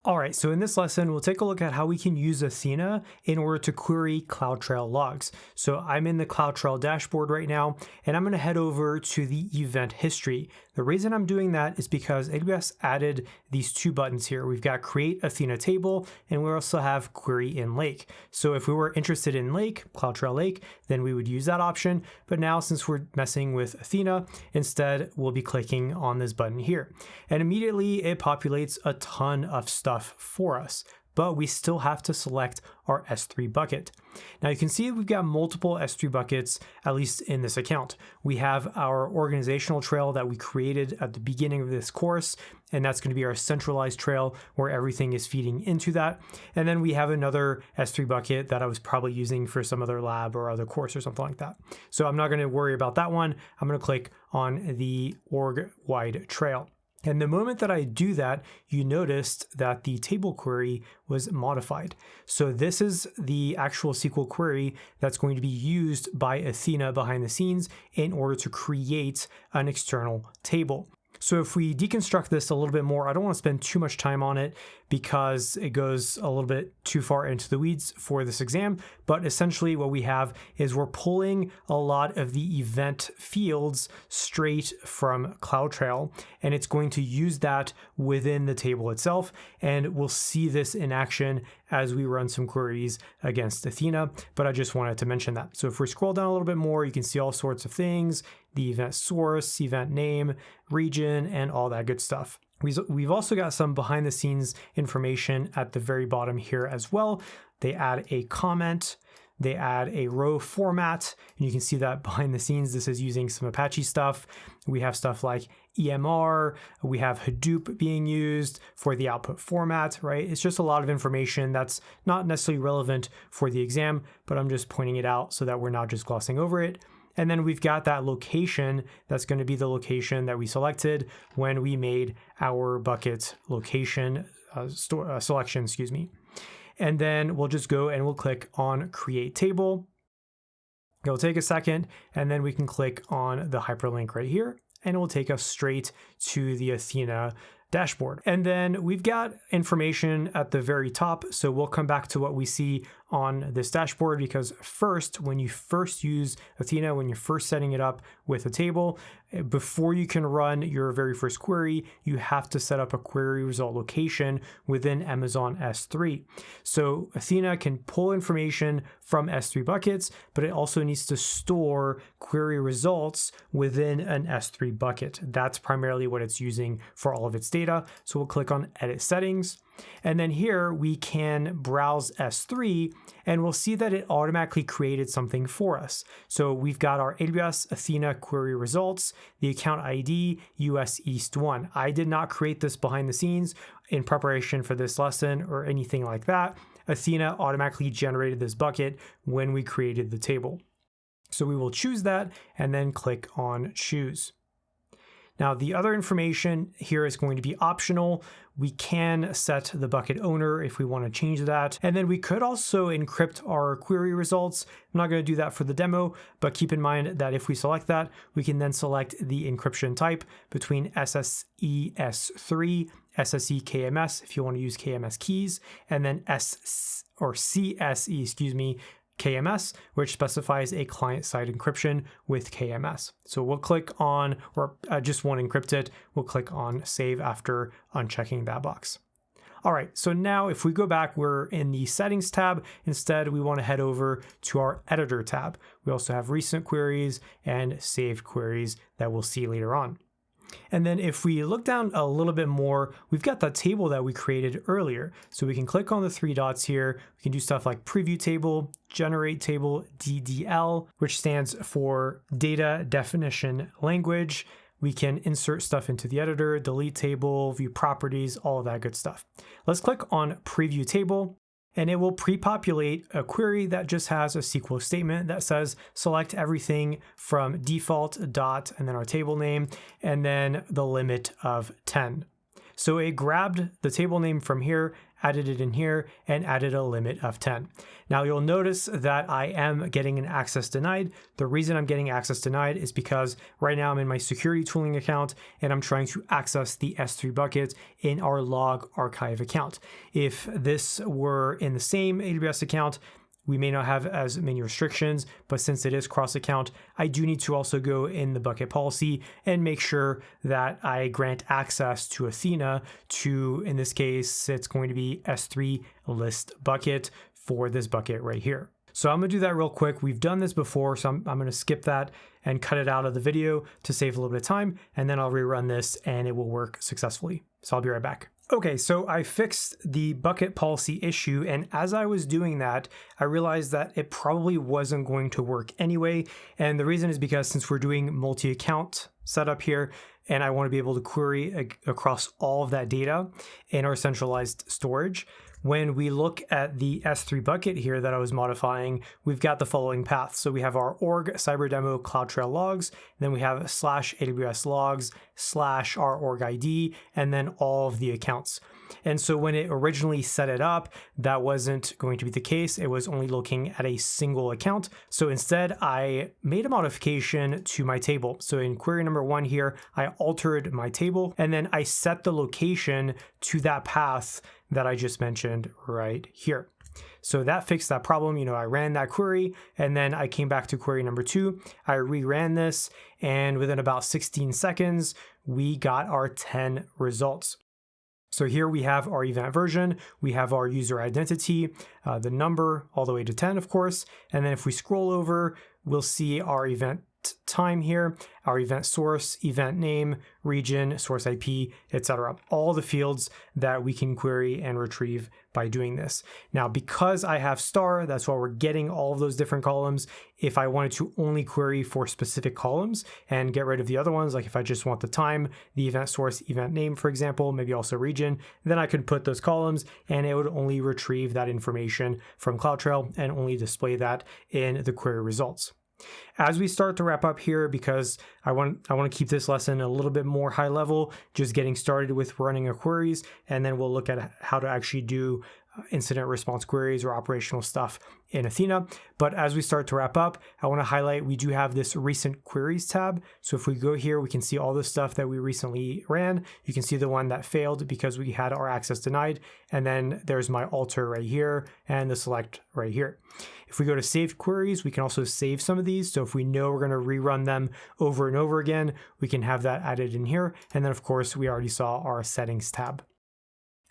All right, so in this lesson, we'll take a look at how we can use Athena in order to query CloudTrail logs. So I'm in the CloudTrail dashboard right now, and I'm going to head over to the event history. The reason I'm doing that is because AWS added these two buttons here. We've got create Athena table, and we also have query in Lake. So if we were interested in Lake, CloudTrail Lake, then we would use that option. But now since we're messing with Athena, instead we'll be clicking on this button here. And immediately it populates a ton of stuff for us, but we still have to select our S3 bucket. Now you can see we've got multiple S3 buckets, at least in this account. We have our organizational trail that we created at the beginning of this course, and that's going to be our centralized trail where everything is feeding into that. And then we have another S3 bucket that I was probably using for some other lab or other course or something like that. So I'm not going to worry about that one. I'm going to click on the org-wide trail. And the moment that I do that, you noticed that the table query was modified. So this is the actual SQL query that's going to be used by Athena behind the scenes in order to create an external table. So if we deconstruct this a little bit more, I don't want to spend too much time on it because it goes a little bit too far into the weeds for this exam. But essentially what we have is we're pulling a lot of the event fields straight from CloudTrail, and it's going to use that within the table itself. And we'll see this in action as we run some queries against Athena, but I just wanted to mention that. So if we scroll down a little bit more, you can see all sorts of things, the event source, event name, region, and all that good stuff. We've also got some behind the scenes information at the very bottom here as well. They add a comment, they add a row format, and you can see that behind the scenes, this is using some Apache stuff. We have stuff like EMR, we have Hadoop being used for the output format, right? It's just a lot of information that's not necessarily relevant for the exam, but I'm just pointing it out so that we're not just glossing over it. And then we've got that location that's going to be the location that we selected when we made our bucket location selection, And then we'll just go and we'll click on create table. It'll take a second, and then we can click on the hyperlink right here, and it will take us straight to the Athena dashboard. And then we've got information at the very top. So we'll come back to what we see on this dashboard, because first, when you first use Athena, when you're first setting it up with a table, before you can run your very first query, you have to set up a query result location within Amazon S3. So Athena can pull information from S3 buckets, but it also needs to store query results within an S3 bucket. That's primarily what it's using for all of its data. So we'll click on edit settings. And then here we can browse S3, and we'll see that it automatically created something for us. So we've got our AWS Athena query results, the account ID US East 1. I did not create this behind the scenes in preparation for this lesson or anything like that. Athena automatically generated this bucket when we created the table. So we will choose that and then click on choose. Now, the other information here is going to be optional. We can set the bucket owner if we want to change that. And then we could also encrypt our query results. I'm not going to do that for the demo, but keep in mind that if we select that, we can then select the encryption type between SCS-C03, SSE KMS, if you want to use KMS keys, and then CSE, KMS, which specifies a client-side encryption with KMS. So we'll click on, or I just want to encrypt it, we'll click on save after unchecking that box. All right, so now if we go back, we're in the settings tab. Instead, we want to head over to our editor tab. We also have recent queries and saved queries that we'll see later on. And then if we look down a little bit more, we've got that table that we created earlier. So we can click on the three dots here. We can do stuff like preview table, generate table, DDL, which stands for data definition language. We can insert stuff into the editor, delete table, view properties, all of that good stuff. Let's click on preview table. And it will pre-populate a query that just has a SQL statement that says select everything from default dot and then our table name and then the limit of 10. So it grabbed the table name from here, added it in here, and added a limit of 10. Now you'll notice that I am getting an access denied. The reason I'm getting access denied is because right now I'm in my security tooling account and I'm trying to access the S3 bucket in our log archive account. If this were in the same AWS account, we may not have as many restrictions, but since it is cross-account, I do need to also go in the bucket policy and make sure that I grant access to Athena to, in this case, it's going to be S3 list bucket for this bucket right here. So I'm gonna do that real quick. We've done this before, so I'm gonna skip that and cut it out of the video to save a little bit of time, and then I'll rerun this and it will work successfully. So I'll be right back. Okay, so I fixed the bucket policy issue, and as I was doing that, I realized that it probably wasn't going to work anyway. And the reason is because since we're doing multi-account setup here, and I want to be able to query across all of that data in our centralized storage, when we look at the S3 bucket here that I was modifying, we've got the following path. So we have our org cyberdemo CloudTrail logs, then we have /AWS logs / our org ID, and then all of the accounts. And so when it originally set it up, that wasn't going to be the case. It was only looking at a single account. So instead, I made a modification to my table. So in query number 1 here, I altered my table, and then I set the location to that path that I just mentioned right here. So that fixed that problem. I ran that query, and then I came back to query number 2. I reran this, and within about 16 seconds, we got our 10 results. So here we have our event version, we have our user identity, the number all the way to 10, of course. And then if we scroll over, we'll see our event time here, our event source, event name, region, source IP, etc. All the fields that we can query and retrieve by doing this. Now, because I have star, that's why we're getting all of those different columns. If I wanted to only query for specific columns and get rid of the other ones, like if I just want the time, the event source, event name, for example, maybe also region, then I could put those columns and it would only retrieve that information from CloudTrail and only display that in the query results. As we start to wrap up here, because I want to keep this lesson a little bit more high level, just getting started with running our queries, and then we'll look at how to actually do incident response queries or operational stuff in Athena. But as we start to wrap up, I want to highlight we do have this recent queries tab. So if we go here, we can see all the stuff that we recently ran. You can see the one that failed because we had our access denied. And then there's my alter right here and the select right here. If we go to saved queries, we can also save some of these. So if we know we're going to rerun them over and over again, we can have that added in here. And then of course, we already saw our settings tab.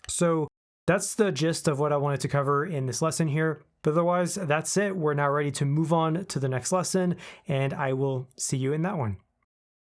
So that's the gist of what I wanted to cover in this lesson here. But otherwise, that's it. We're now ready to move on to the next lesson, and I will see you in that one.